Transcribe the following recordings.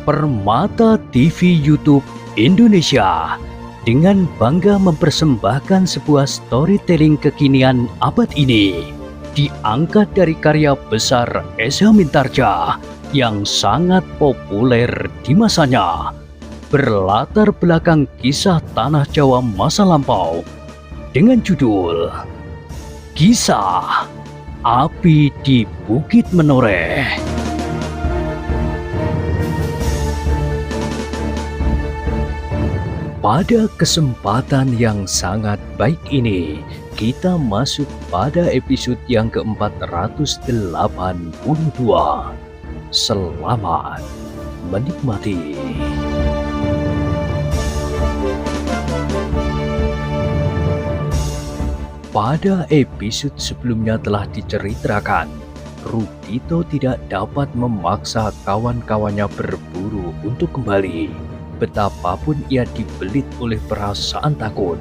Permata TV YouTube Indonesia dengan bangga mempersembahkan sebuah storytelling kekinian abad ini, diangkat dari karya besar Esa Mintarja yang sangat populer di masanya, berlatar belakang kisah tanah Jawa masa lampau dengan judul Kisah Api di Bukit Menoreh. Pada kesempatan yang sangat baik ini, kita masuk pada episode yang ke-482. Selamat menikmati. Pada episode sebelumnya telah diceritakan, Rudito tidak dapat memaksa kawan-kawannya berburu untuk kembali. Betapapun ia dibelit oleh perasaan takut,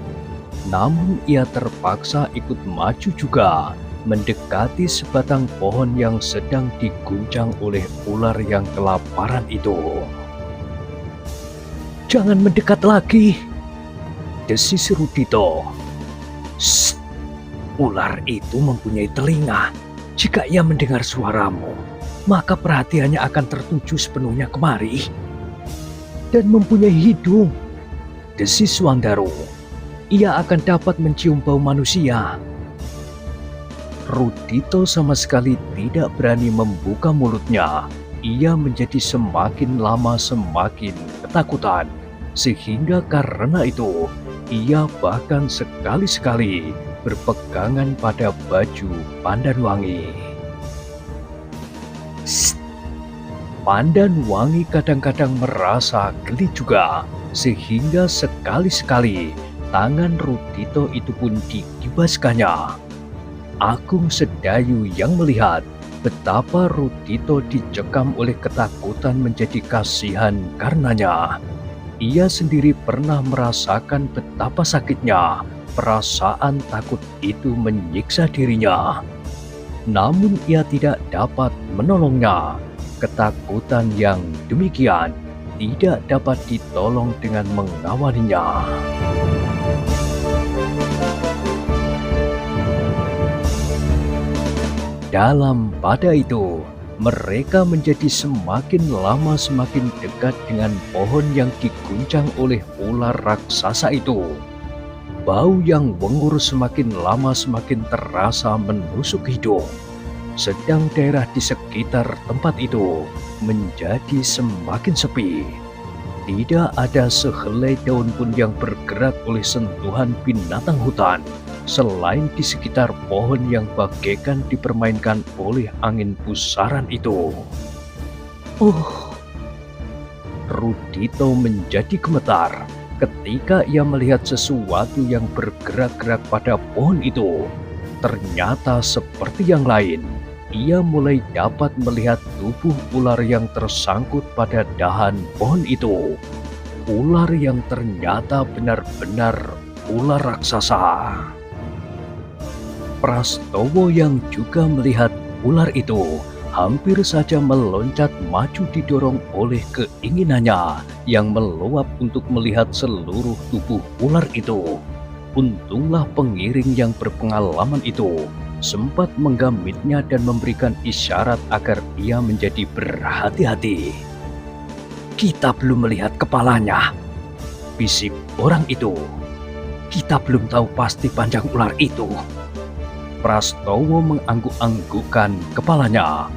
namun ia terpaksa ikut maju juga, mendekati sebatang pohon yang sedang diguncang oleh ular yang kelaparan itu. "Jangan mendekat lagi," desis Rudito. "Shh, ular itu mempunyai telinga. Jika ia mendengar suaramu, maka perhatiannya akan tertuju sepenuhnya kemari. Dan mempunyai hidung," desis Wandaro. "Ia akan dapat mencium bau manusia." Rudito sama sekali tidak berani membuka mulutnya. Ia menjadi semakin lama semakin ketakutan. Sehingga karena itu, ia bahkan sekali-sekali berpegangan pada baju Pandan Wangi. Pandan Wangi kadang-kadang merasa geli juga, sehingga sekali-sekali tangan Rudito itu pun dikibaskannya. Agung Sedayu yang melihat betapa Rudito dicekam oleh ketakutan menjadi kasihan karenanya. Ia sendiri pernah merasakan betapa sakitnya perasaan takut itu menyiksa dirinya. Namun ia tidak dapat menolongnya. Ketakutan yang demikian tidak dapat ditolong dengan mengawalinya. Dalam pada itu, mereka menjadi semakin lama semakin dekat dengan pohon yang diguncang oleh ular raksasa itu. Bau yang wengur semakin lama semakin terasa menusuk hidung. Sedang daerah di sekitar tempat itu menjadi semakin sepi. Tidak ada sehelai daun pun yang bergerak oleh sentuhan binatang hutan, selain di sekitar pohon yang bagaikan dipermainkan oleh angin pusaran itu. Rudito menjadi gemetar ketika ia melihat sesuatu yang bergerak-gerak pada pohon itu. Ternyata seperti yang lain, ia mulai dapat melihat tubuh ular yang tersangkut pada dahan pohon itu. Ular yang ternyata benar-benar ular raksasa. Prastowo yang juga melihat ular itu hampir saja meloncat maju didorong oleh keinginannya yang meluap untuk melihat seluruh tubuh ular itu. Untunglah pengiring yang berpengalaman itu sempat menggamitnya dan memberikan isyarat agar ia menjadi berhati-hati. "Kita belum melihat kepalanya," bisik orang itu. "Kita belum tahu pasti panjang ular itu." Prastowo mengangguk-anggukkan kepalanya.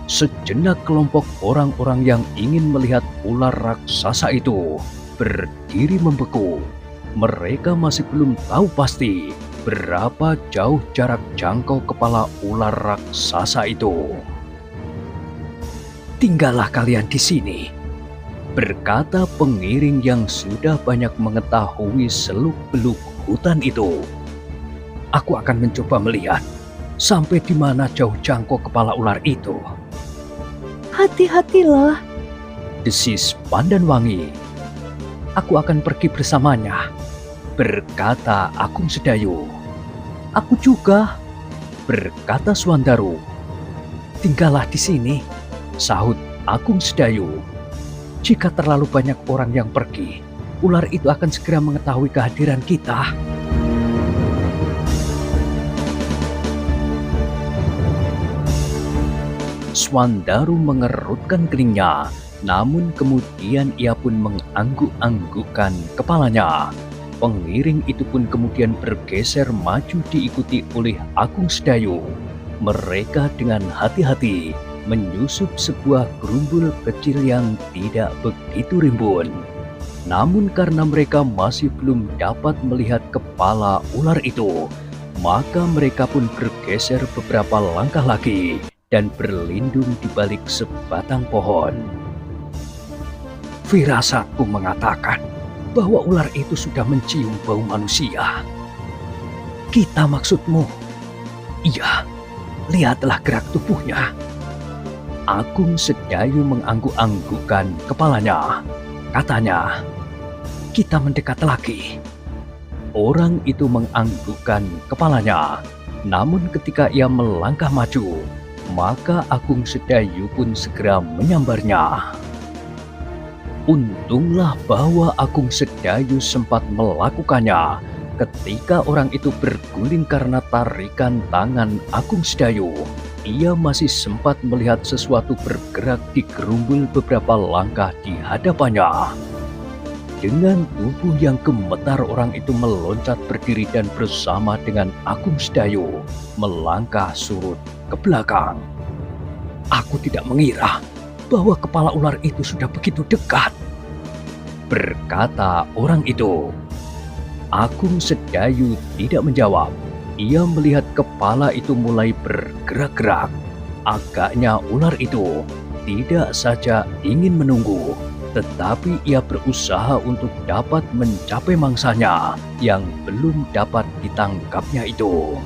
Sejenak kelompok orang-orang yang ingin melihat ular raksasa itu berdiri membeku. Mereka masih belum tahu pasti berapa jauh jarak jangkau kepala ular raksasa itu. "Tinggallah kalian di sini," berkata pengiring yang sudah banyak mengetahui seluk-beluk hutan itu. "Aku akan mencoba melihat sampai di mana jauh jangkau kepala ular itu." "Hati-hatilah," desis Pandan Wangi. "Aku akan pergi bersamanya," berkata Agung Sedayu. "Aku juga," berkata Swandaro. "Tinggallah di sini," sahut Agung Sedayu. Jika terlalu banyak orang yang pergi, ular itu akan segera mengetahui kehadiran kita. Swandaru mengerutkan keningnya, namun kemudian ia pun mengangguk-anggukkan kepalanya. Pengiring itu pun kemudian bergeser maju diikuti oleh Agung Sedayu. Mereka dengan hati-hati menyusup sebuah gerumbul kecil yang tidak begitu rimbun. Namun karena mereka masih belum dapat melihat kepala ular itu, maka mereka pun bergeser beberapa langkah lagi dan berlindung di balik sebatang pohon. Firasatku mengatakan bahwa ular itu sudah mencium bau manusia. Kita maksudmu? Iya, lihatlah gerak tubuhnya. Agung Sedayu mengangguk-anggukkan kepalanya. Katanya, kita mendekat lagi. Orang itu menganggukkan kepalanya. Namun ketika ia melangkah maju, maka Agung Sedayu pun segera menyambarnya. Untunglah bahwa Agung Sedayu sempat melakukannya ketika orang itu berguling karena tarikan tangan Agung Sedayu. Ia masih sempat melihat sesuatu bergerak di gerumbul beberapa langkah di hadapannya. Dengan tubuh yang gemetar, orang itu meloncat berdiri dan bersama dengan Agung Sedayu melangkah surut ke belakang. Aku tidak mengira bahwa kepala ular itu sudah begitu dekat, berkata orang itu. Agung Sedayu tidak menjawab. Ia melihat kepala itu mulai bergerak-gerak. Agaknya ular itu tidak saja ingin menunggu, tetapi ia berusaha untuk dapat mencapai mangsanya yang belum dapat ditangkapnya itu.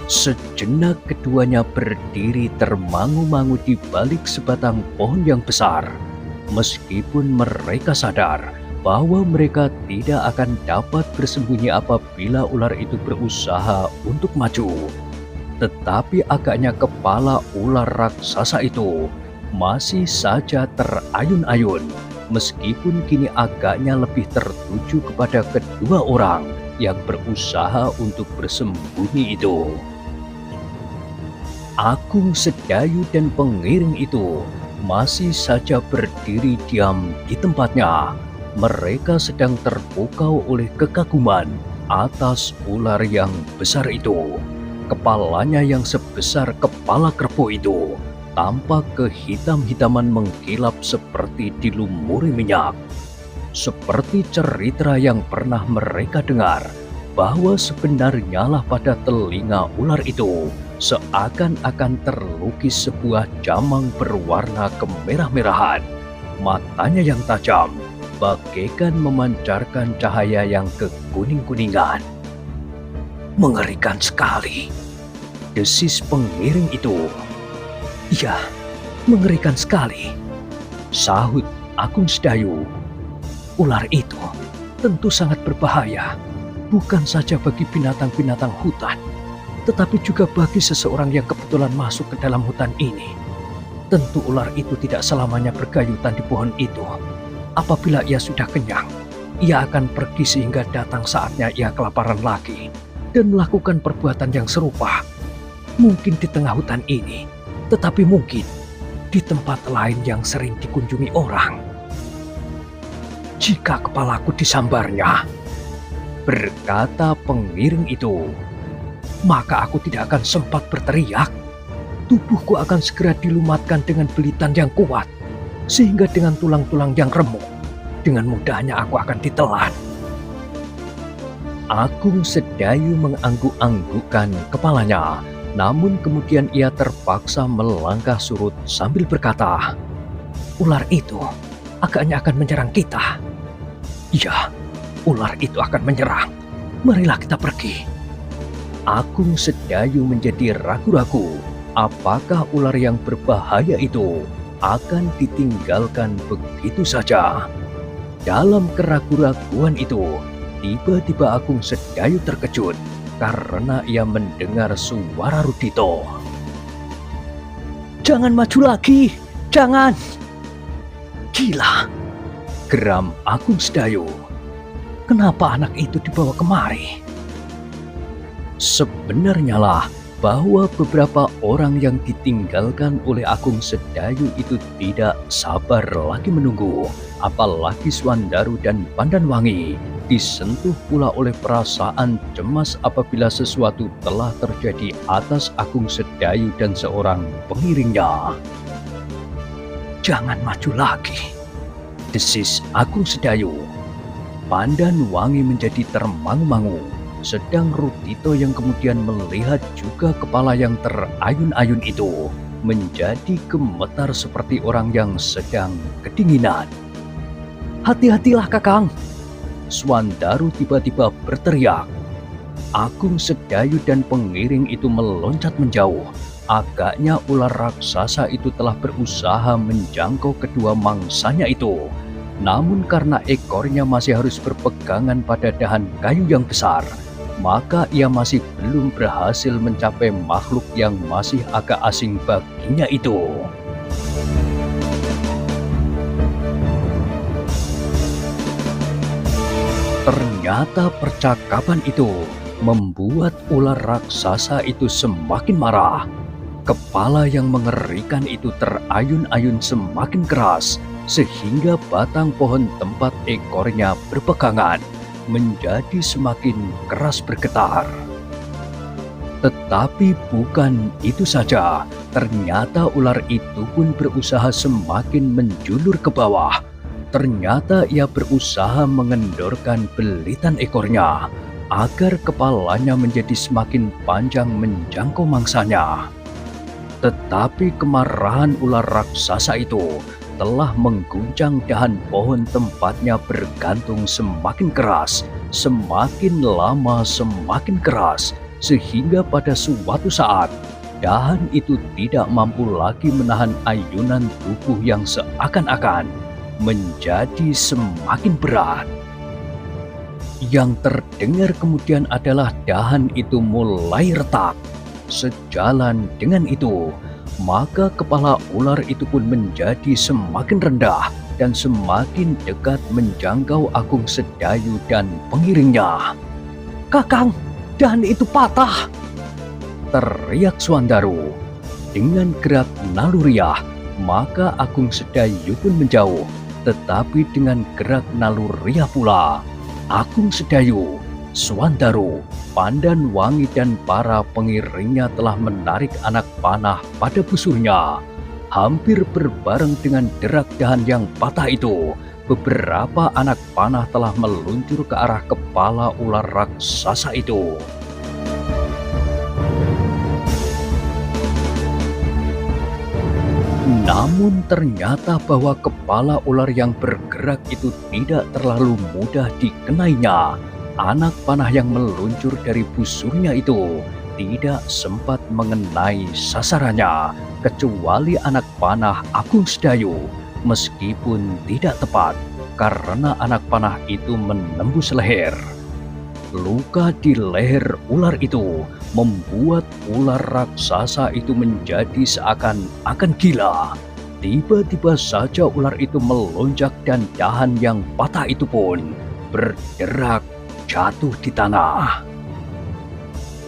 Sejenak keduanya berdiri termangu-mangu di balik sebatang pohon yang besar. Meskipun mereka sadar bahwa mereka tidak akan dapat bersembunyi apabila ular itu berusaha untuk maju. Tetapi agaknya kepala ular raksasa itu masih saja terayun-ayun, meskipun kini agaknya lebih tertuju kepada kedua orang yang berusaha untuk bersembunyi itu. Agung Sedayu dan pengiring itu masih saja berdiri diam di tempatnya. Mereka sedang terpukau oleh kekaguman atas ular yang besar itu. Kepalanya yang sebesar kepala kerbau itu tampak kehitam-hitaman mengkilap seperti dilumuri minyak. Seperti cerita yang pernah mereka dengar, bahwa sebenarnya lah pada telinga ular itu seakan-akan terlukis sebuah jamang berwarna kemerah-merahan. Matanya yang tajam bagaikan memancarkan cahaya yang kekuning-kuningan. Mengerikan sekali, desis pengiring itu. Iya, mengerikan sekali, sahut Agung Sedayu. Ular itu tentu sangat berbahaya, bukan saja bagi binatang-binatang hutan, tetapi juga bagi seseorang yang kebetulan masuk ke dalam hutan ini. Tentu ular itu tidak selamanya bergayutan di pohon itu. Apabila ia sudah kenyang, ia akan pergi sehingga datang saatnya ia kelaparan lagi dan melakukan perbuatan yang serupa. Mungkin di tengah hutan ini, tetapi mungkin di tempat lain yang sering dikunjungi orang. Jika kepalaku disambarnya, berkata pengiring itu, maka aku tidak akan sempat berteriak. Tubuhku akan segera dilumatkan dengan belitan yang kuat, sehingga dengan tulang-tulang yang remuk, dengan mudahnya aku akan ditelan. Agung Sedayu mengangguk-anggukkan kepalanya, namun kemudian ia terpaksa melangkah surut sambil berkata, ular itu agaknya akan menyerang kita. Iya, ular itu akan menyerang. Marilah kita pergi. Agung Sedayu menjadi ragu-ragu apakah ular yang berbahaya itu akan ditinggalkan begitu saja. Dalam keraguan-raguan itu, tiba-tiba Agung Sedayu terkejut karena ia mendengar suara Rudito. "Jangan maju lagi, jangan!" "Gila!" geram Agung Sedayu. "Kenapa anak itu dibawa kemari?" Sebenarnya lah bahwa beberapa orang yang ditinggalkan oleh Agung Sedayu itu tidak sabar lagi menunggu, apalagi Swandaru dan Pandanwangi disentuh pula oleh perasaan cemas apabila sesuatu telah terjadi atas Agung Sedayu dan seorang pengiringnya. "Jangan maju lagi," desis Agung Sedayu. Pandanwangi menjadi termangu-mangu, sedang Rudito yang kemudian melihat juga kepala yang terayun-ayun itu menjadi gemetar seperti orang yang sedang kedinginan. "Hati-hatilah Kakang!" Swandaru tiba-tiba berteriak. Agung Sedayu dan pengiring itu meloncat menjauh. Agaknya ular raksasa itu telah berusaha menjangkau kedua mangsanya itu. Namun karena ekornya masih harus berpegangan pada dahan kayu yang besar, maka ia masih belum berhasil mencapai makhluk yang masih agak asing baginya itu. Ternyata percakapan itu membuat ular raksasa itu semakin marah. Kepala yang mengerikan itu terayun-ayun semakin keras, sehingga batang pohon tempat ekornya berpegangan menjadi semakin keras bergetar. Tetapi bukan itu saja, ternyata ular itu pun berusaha semakin menjulur ke bawah. Ternyata ia berusaha mengendorkan belitan ekornya agar kepalanya menjadi semakin panjang menjangkau mangsanya. Tetapi kemarahan ular raksasa itu telah mengguncang dahan pohon tempatnya bergantung semakin keras, semakin lama semakin keras, sehingga pada suatu saat dahan itu tidak mampu lagi menahan ayunan tubuh yang seakan-akan menjadi semakin berat. Yang terdengar kemudian adalah dahan itu mulai retak. Sejalan dengan itu, maka kepala ular itu pun menjadi semakin rendah dan semakin dekat menjangkau Agung Sedayu dan pengiringnya. "Kakang, dahan itu patah!" teriak Swandaru. Dengan gerak naluriah, maka Agung Sedayu pun menjauh. Tetapi dengan gerak naluriah pula, Agung Sedayu, Swandaru, Pandanwangi dan para pengiringnya telah menarik anak panah pada busurnya. Hampir berbareng dengan derak dahan yang patah itu, beberapa anak panah telah meluncur ke arah kepala ular raksasa itu. Namun ternyata bahwa kepala ular yang bergerak itu tidak terlalu mudah dikenainya. Anak panah yang meluncur dari busurnya itu tidak sempat mengenai sasarannya, kecuali anak panah Agung Sedayu, meskipun tidak tepat karena anak panah itu menembus leher. Luka di leher ular itu membuat ular raksasa itu menjadi seakan-akan gila. Tiba-tiba saja ular itu melonjak dan dahan yang patah itu pun bergerak jatuh di tanah.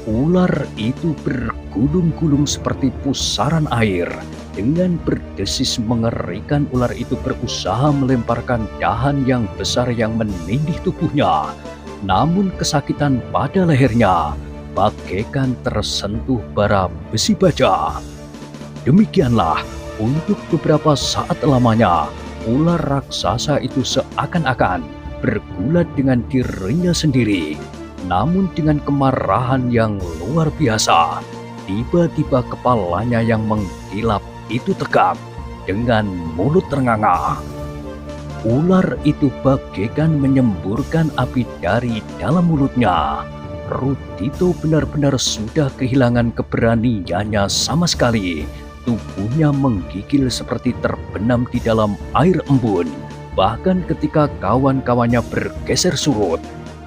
Ular itu bergulung-gulung seperti pusaran air. Dengan berdesis mengerikan, ular itu berusaha melemparkan dahan yang besar yang menindih tubuhnya. Namun kesakitan pada lehernya bagaikan tersentuh bara besi baja. Demikianlah untuk beberapa saat lamanya ular raksasa itu seakan-akan bergulat dengan dirinya sendiri. Namun dengan kemarahan yang luar biasa, tiba-tiba kepalanya yang mengkilap itu tegak dengan mulut ternganga. Ular itu bagaikan menyemburkan api dari dalam mulutnya. Rudito benar-benar sudah kehilangan keberaniannya sama sekali. Tubuhnya menggigil seperti terbenam di dalam air embun. Bahkan ketika kawan-kawannya bergeser surut,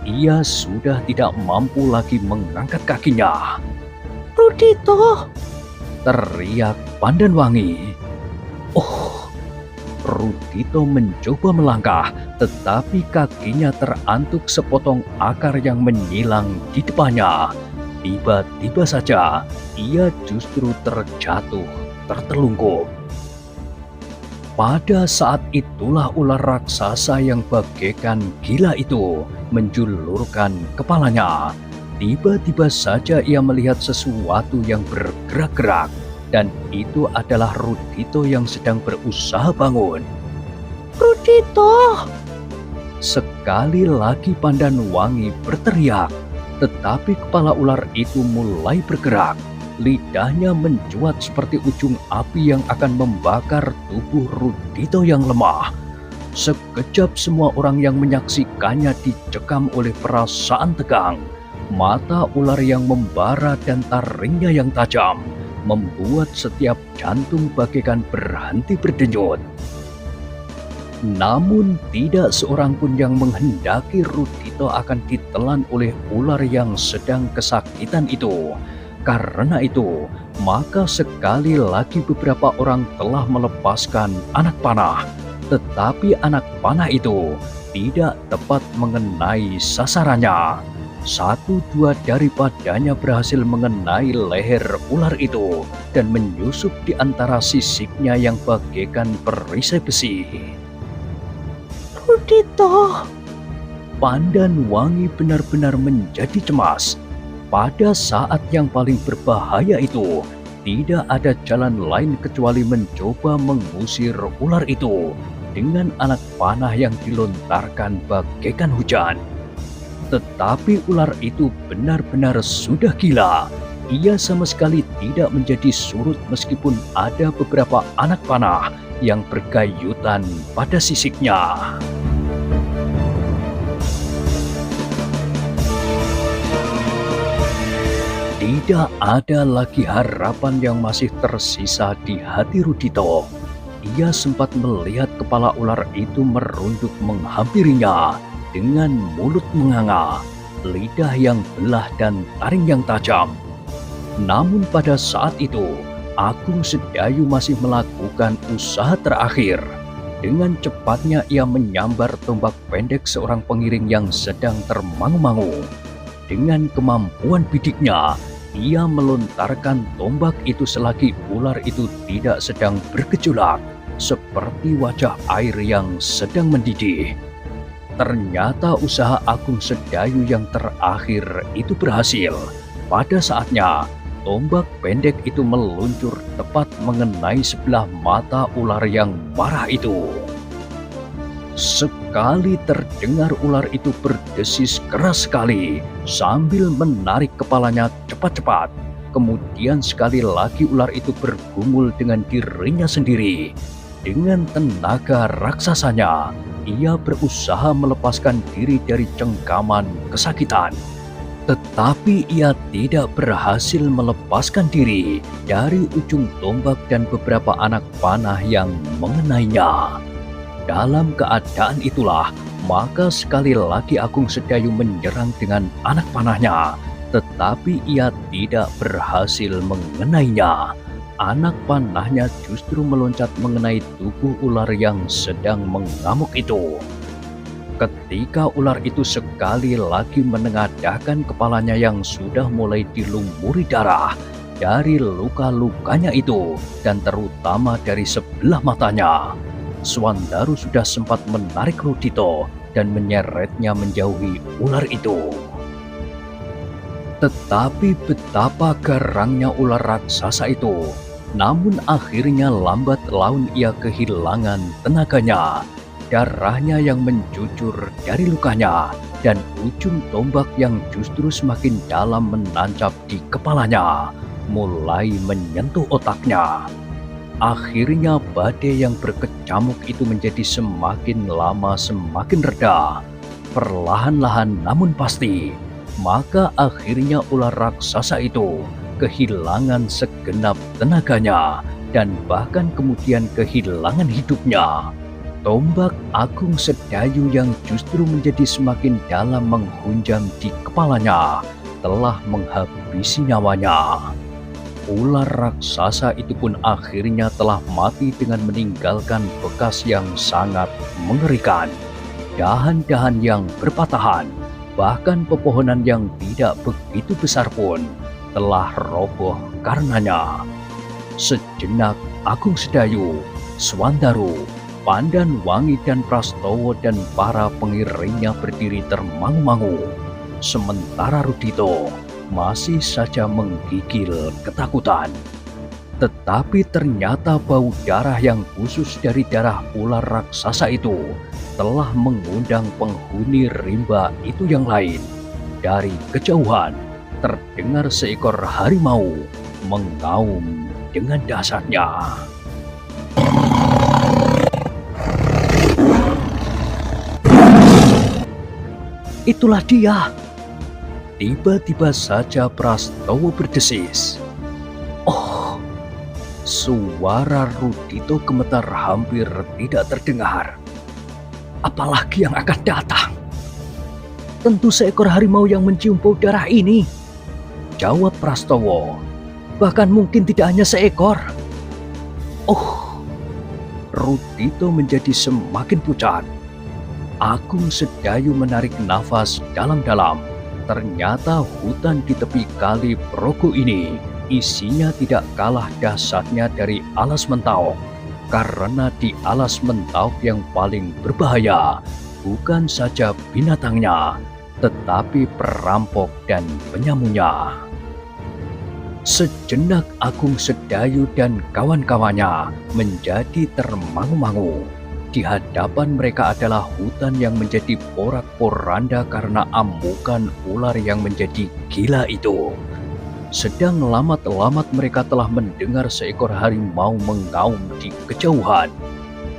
ia sudah tidak mampu lagi mengangkat kakinya. Rudito, Teriak Pandanwangi. Oh, Rudito mencoba melangkah, tetapi kakinya terantuk sepotong akar yang menyilang di depannya. Tiba-tiba saja, ia justru terjatuh, tertelungkup. Pada saat itulah ular raksasa yang bagaikan gila itu menjulurkan kepalanya. Tiba-tiba saja ia melihat sesuatu yang bergerak-gerak, dan itu adalah Rudito yang sedang berusaha bangun. Rudito, Sekali lagi Pandanwangi berteriak, tetapi kepala ular itu mulai bergerak. Lidahnya mencuat seperti ujung api yang akan membakar tubuh Rudito yang lemah. Sekejap semua orang yang menyaksikannya dicekam oleh perasaan tegang. Mata ular yang membara dan taringnya yang tajam membuat setiap jantung bagaikan berhenti berdenyut. Namun tidak seorang pun yang menghendaki Rudito akan ditelan oleh ular yang sedang kesakitan itu. Karena itu, maka sekali lagi beberapa orang telah melepaskan anak panah. Tetapi anak panah itu tidak tepat mengenai sasarannya. Satu dua daripadanya berhasil mengenai leher ular itu dan menyusup di antara sisiknya yang bagaikan perisai besi. Rudito, Pandanwangi benar-benar menjadi cemas. Pada saat yang paling berbahaya itu, tidak ada jalan lain kecuali mencoba mengusir ular itu dengan anak panah yang dilontarkan bagaikan hujan. Tetapi ular itu benar-benar sudah gila. Ia sama sekali tidak menjadi surut meskipun ada beberapa anak panah yang bergayutan pada sisiknya. Tidak ada lagi harapan yang masih tersisa di hati Rudito. Ia sempat melihat kepala ular itu merunduk menghampirinya dengan mulut menganga, lidah yang belah dan taring yang tajam. Namun pada saat itu, Agung Sedayu masih melakukan usaha terakhir. Dengan cepatnya ia menyambar tombak pendek seorang pengiring yang sedang termangu-mangu. Dengan kemampuan bidiknya, ia melontarkan tombak itu selagi ular itu tidak sedang bergejolak, seperti wajah air yang sedang mendidih. Ternyata usaha Agung Sedayu yang terakhir itu berhasil. Pada saatnya, tombak pendek itu meluncur tepat mengenai sebelah mata ular yang marah itu. Sekali terdengar ular itu berdesis keras sekali sambil menarik kepalanya cepat-cepat. Kemudian sekali lagi ular itu bergumul dengan dirinya sendiri. Dengan tenaga raksasanya, ia berusaha melepaskan diri dari cengkaman kesakitan. Tetapi ia tidak berhasil melepaskan diri dari ujung tombak dan beberapa anak panah yang mengenainya. Dalam keadaan itulah, maka sekali lagi Agung Sedayu menyerang dengan anak panahnya, tetapi ia tidak berhasil mengenainya. Anak panahnya justru meloncat mengenai tubuh ular yang sedang mengamuk itu. Ketika ular itu sekali lagi menengadahkan kepalanya yang sudah mulai dilumuri darah dari luka-lukanya itu, dan terutama dari sebelah matanya, Swandaru sudah sempat menarik Rudito dan menyeretnya menjauhi ular itu. Tetapi betapa garangnya ular raksasa itu, namun akhirnya lambat laun ia kehilangan tenaganya. Darahnya yang mencucur dari lukanya dan ujung tombak yang justru semakin dalam menancap di kepalanya mulai menyentuh otaknya. Akhirnya badai yang berkecamuk itu menjadi semakin lama semakin reda. Perlahan-lahan namun pasti, maka akhirnya ular raksasa itu kehilangan segenap tenaganya dan bahkan kemudian kehilangan hidupnya. Tombak Agung Sedayu yang justru menjadi semakin dalam menghunjam di kepalanya telah menghabisi nyawanya. Ular raksasa itu pun akhirnya telah mati dengan meninggalkan bekas yang sangat mengerikan. Dahan-dahan yang berpatahan, bahkan pepohonan yang tidak begitu besar pun telah roboh karenanya. Sejenak Agung Sedayu, Swandaru, Pandanwangi dan Prastowo dan para pengiringnya berdiri termangu-mangu. Sementara Rudito masih saja menggigil ketakutan. Tetapi ternyata bau darah yang khusus dari darah ular raksasa itu telah mengundang penghuni rimba itu yang lain. Dari kejauhan terdengar seekor harimau mengaum dengan dahsyatnya. Itulah dia. Tiba-tiba saja Prastowo berdesis. Oh, suara Rudito gemetar hampir tidak terdengar. Apalagi yang akan datang? Tentu seekor harimau yang mencium bau darah ini, jawab Prastowo. Bahkan mungkin tidak hanya seekor. Oh, Rudito menjadi semakin pucat. Agung Sedayu menarik nafas dalam-dalam. Ternyata hutan di tepi kali Progo ini isinya tidak kalah dahsyatnya dari Alas Mentaok. Karena di Alas Mentaok yang paling berbahaya bukan saja binatangnya, tetapi perampok dan penyamunya. Sejenak Agung Sedayu dan kawan-kawannya menjadi termangu-mangu. Di hadapan mereka adalah hutan yang menjadi porak-poranda karena amukan ular yang menjadi gila itu. Sedang lamat-lamat mereka telah mendengar seekor harimau mengaum di kejauhan.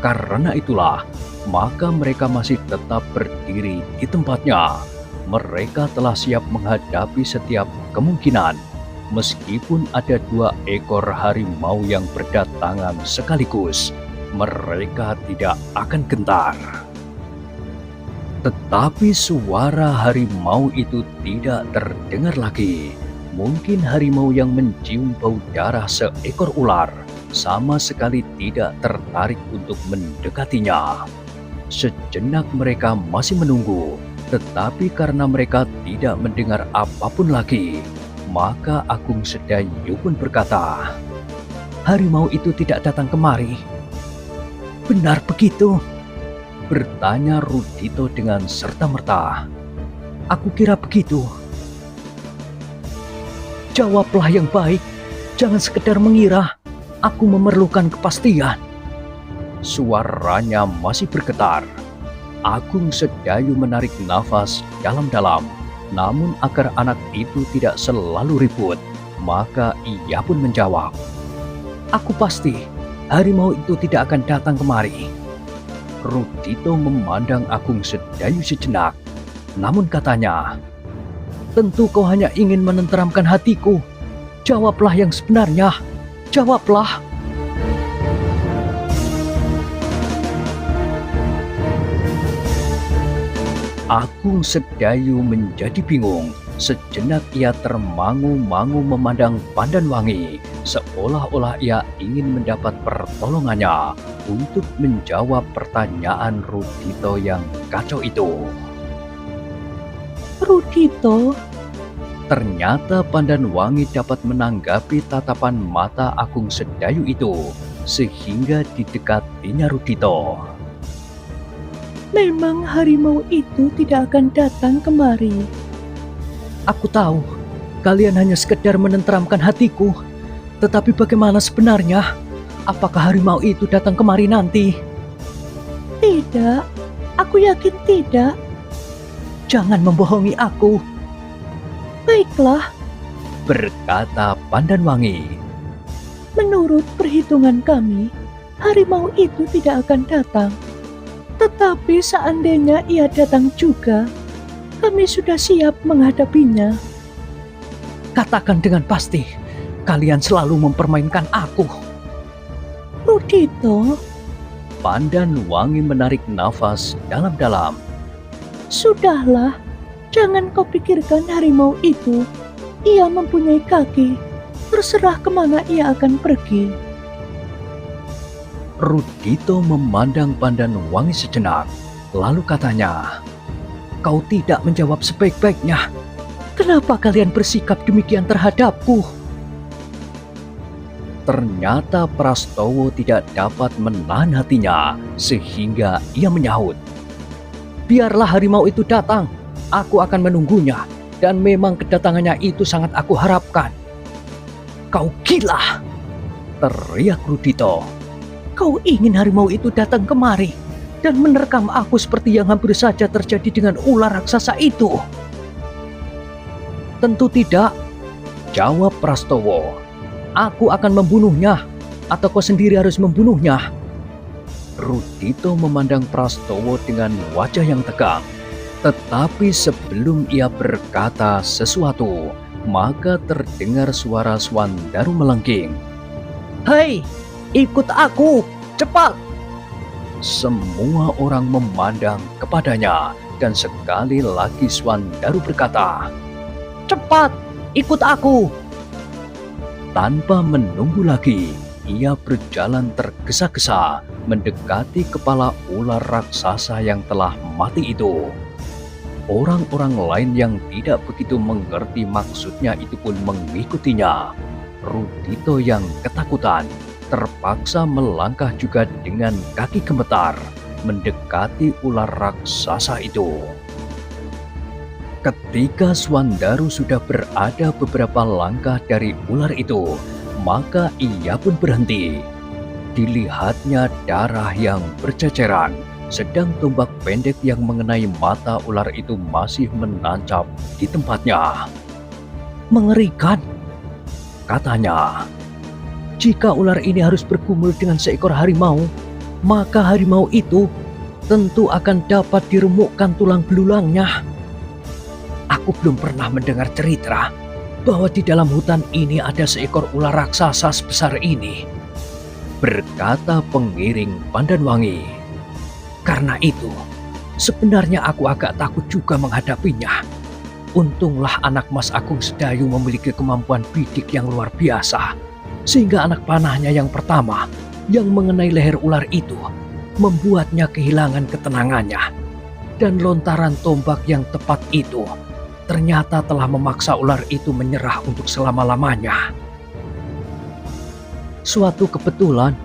Karena itulah, maka mereka masih tetap berdiri di tempatnya. Mereka telah siap menghadapi setiap kemungkinan. Meskipun ada 2 ekor harimau yang berdatangan sekaligus, mereka tidak akan gentar. Tetapi suara harimau itu tidak terdengar lagi. Mungkin harimau yang mencium bau darah seekor ular sama sekali tidak tertarik untuk mendekatinya. Sejenak mereka masih menunggu, tetapi karena mereka tidak mendengar apapun lagi, maka Agung Sedayu pun berkata, "Harimau itu tidak datang kemari." "Benar begitu?" bertanya Rudito dengan serta-merta. "Aku kira begitu." "Jawablah yang baik, jangan sekedar mengira. Aku memerlukan kepastian." Suaranya masih bergetar. Agung Sedayu menarik nafas dalam-dalam. Namun agar anak itu tidak selalu ribut, maka ia pun menjawab, "Aku pasti harimau itu tidak akan datang kemari." Rudito memandang Agung Sedayu sejenak. Namun katanya, "Tentu kau hanya ingin menenteramkan hatiku. Jawablah yang sebenarnya. Jawablah." Agung Sedayu menjadi bingung. Sejenak ia termangu-mangu memandang Pandanwangi, seolah-olah ia ingin mendapat pertolongannya untuk menjawab pertanyaan Rudito yang kacau itu. "Rudito?" Ternyata Pandanwangi dapat menanggapi tatapan mata Agung Sedayu itu, sehingga didekatinya Rudito. "Memang harimau itu tidak akan datang kemari." "Aku tahu, kalian hanya sekedar menenteramkan hatiku. Tetapi bagaimana sebenarnya? Apakah harimau itu datang kemari nanti?" "Tidak, aku yakin tidak." "Jangan membohongi aku," "Baiklah, berkata Pandanwangi. menurut perhitungan kami, harimau itu tidak akan datang. Tetapi seandainya ia datang juga, kami sudah siap menghadapinya." "Katakan dengan pasti, kalian selalu mempermainkan aku." "Rudito, Pandan Wangi menarik nafas dalam-dalam. Sudahlah, jangan kau pikirkan harimau itu. Ia mempunyai kaki. Terserah kemana ia akan pergi. Rudito memandang Pandan Wangi sejenak, lalu katanya, "Kau tidak menjawab sebaik-baiknya. Kenapa kalian bersikap demikian terhadapku?" Ternyata Prastowo tidak dapat menahan hatinya, sehingga ia menyahut, "Biarlah harimau itu datang, aku akan menunggunya, dan memang kedatangannya itu sangat aku harapkan." "Kau gila!" teriak Rudito. "Kau ingin harimau itu datang kemari dan menerkam aku seperti yang hampir saja terjadi dengan ular raksasa itu?" "Tentu tidak," jawab Prastowo. "Aku akan membunuhnya, atau kau sendiri harus membunuhnya." Rudito memandang Prastowo dengan wajah yang tegang. Tetapi sebelum ia berkata sesuatu, maka terdengar suara Swandaru melengking. "Hei, ikut aku, cepat!" Semua orang memandang kepadanya, dan sekali lagi Swandaru berkata, "Cepat, ikut aku!" Tanpa menunggu lagi, ia berjalan tergesa-gesa mendekati kepala ular raksasa yang telah mati itu. Orang-orang lain yang tidak begitu mengerti maksudnya itu pun mengikutinya. Rudito yang ketakutan terpaksa melangkah juga dengan kaki gemetar mendekati ular raksasa itu. Ketika Swandaru sudah berada beberapa langkah dari ular itu, maka ia pun berhenti. Dilihatnya darah yang berceceran, sedang tombak pendek yang mengenai mata ular itu masih menancap di tempatnya. "Mengerikan," katanya. "Jika ular ini harus bergumul dengan seekor harimau, maka harimau itu tentu akan dapat diremukkan tulang belulangnya. Aku belum pernah mendengar cerita bahwa di dalam hutan ini ada seekor ular raksasa sebesar ini," berkata pengiring Pandan Wangi. "Karena itu, sebenarnya aku agak takut juga menghadapinya. Untunglah anak Mas Agung Sedayu memiliki kemampuan bidik yang luar biasa, sehingga anak panahnya yang pertama yang mengenai leher ular itu membuatnya kehilangan ketenangannya. Dan lontaran tombak yang tepat itu ternyata telah memaksa ular itu menyerah untuk selama-lamanya." "Suatu kebetulan,"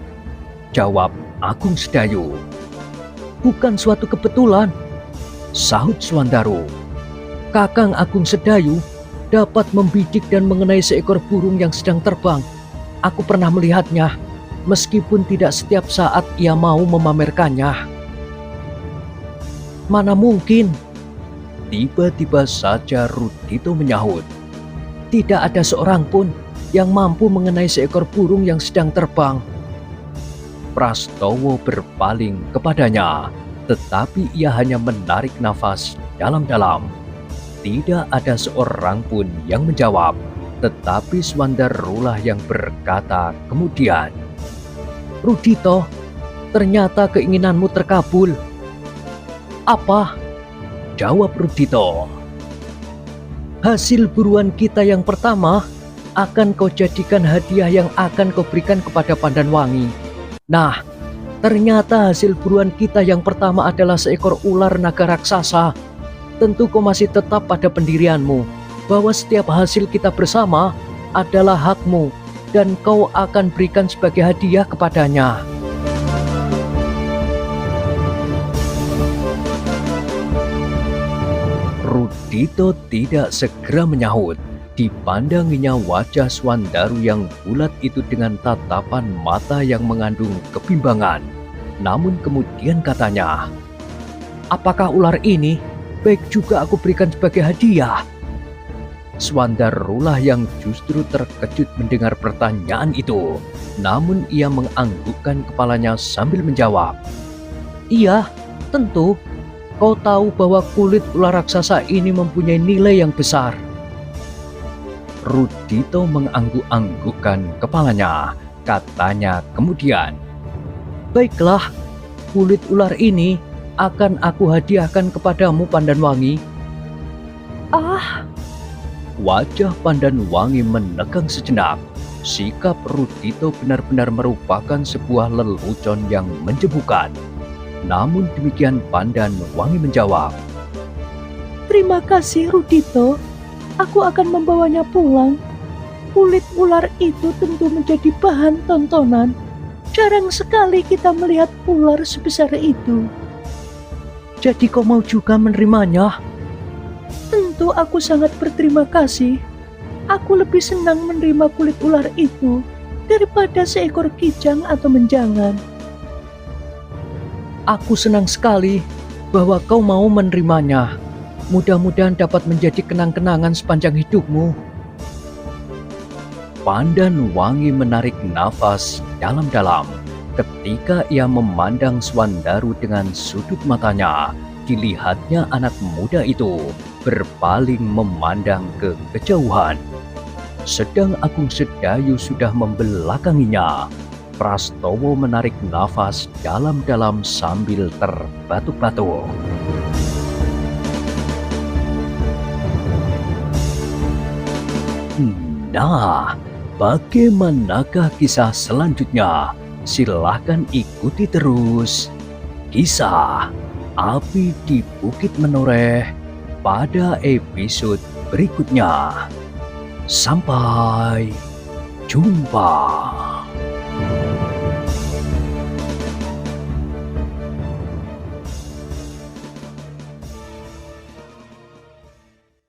jawab Agung Sedayu. "Bukan suatu kebetulan," sahut Swandaru. "Kakang Agung Sedayu dapat membidik dan mengenai seekor burung yang sedang terbang. Aku pernah melihatnya, meskipun tidak setiap saat ia mau memamerkannya." "Mana mungkin?" Tiba-tiba saja Rudito menyahut, "Tidak ada seorang pun yang mampu mengenai seekor burung yang sedang terbang." Prastowo berpaling kepadanya, tetapi ia hanya menarik nafas dalam-dalam. Tidak ada seorang pun yang menjawab, tetapi Swandarulah yang berkata kemudian, "Rudito, ternyata keinginanmu terkabul." "Apa?" jawab Rudito. "Hasil buruan kita yang pertama akan kau jadikan hadiah yang akan kau berikan kepada Pandan Wangi. Nah, ternyata hasil buruan kita yang pertama adalah seekor ular naga raksasa. Tentu kau masih tetap pada pendirianmu bahwa setiap hasil kita bersama adalah hakmu dan kau akan berikan sebagai hadiah kepadanya." Rudito tidak segera menyahut. Dipandanginya wajah Swandaru yang bulat itu dengan tatapan mata yang mengandung kebimbangan. Namun kemudian katanya, "Apakah ular ini baik juga aku berikan sebagai hadiah?" Swandarulah yang justru terkejut mendengar pertanyaan itu. Namun ia menganggukkan kepalanya sambil menjawab, "Iya, tentu. Kau tahu bahwa kulit ular raksasa ini mempunyai nilai yang besar." Rudito mengangguk-anggukkan kepalanya. Katanya kemudian, "Baiklah, Kulit ular ini akan aku hadiahkan kepadamu, Pandanwangi. Ah, Wajah Pandanwangi menegang sejenak. Sikap Rudito benar-benar merupakan sebuah lelucon yang menjemukan. Namun demikian Pandanwangi menjawab, terima kasih Rudito. Aku akan membawanya pulang. Kulit ular itu tentu menjadi bahan tontonan. Jarang sekali kita melihat ular sebesar itu. jadi kau mau juga menerimanya? Tentu aku sangat berterima kasih. Aku lebih senang menerima kulit ular itu daripada seekor kijang atau menjangan. Aku senang sekali bahwa kau mau menerimanya. Mudah-mudahan dapat menjadi kenang-kenangan sepanjang hidupmu. Pandanwangi menarik nafas dalam-dalam. Ketika ia memandang Swandaru dengan sudut matanya, dilihatnya anak muda itu berpaling memandang ke kejauhan. Sedang Agung Sedayu sudah membelakanginya. Prastowo menarik nafas dalam-dalam sambil terbatuk-batuk. Nah, bagaimanakah kisah selanjutnya? Silahkan ikuti terus kisah Api di Bukit Menoreh pada episode berikutnya. Sampai jumpa.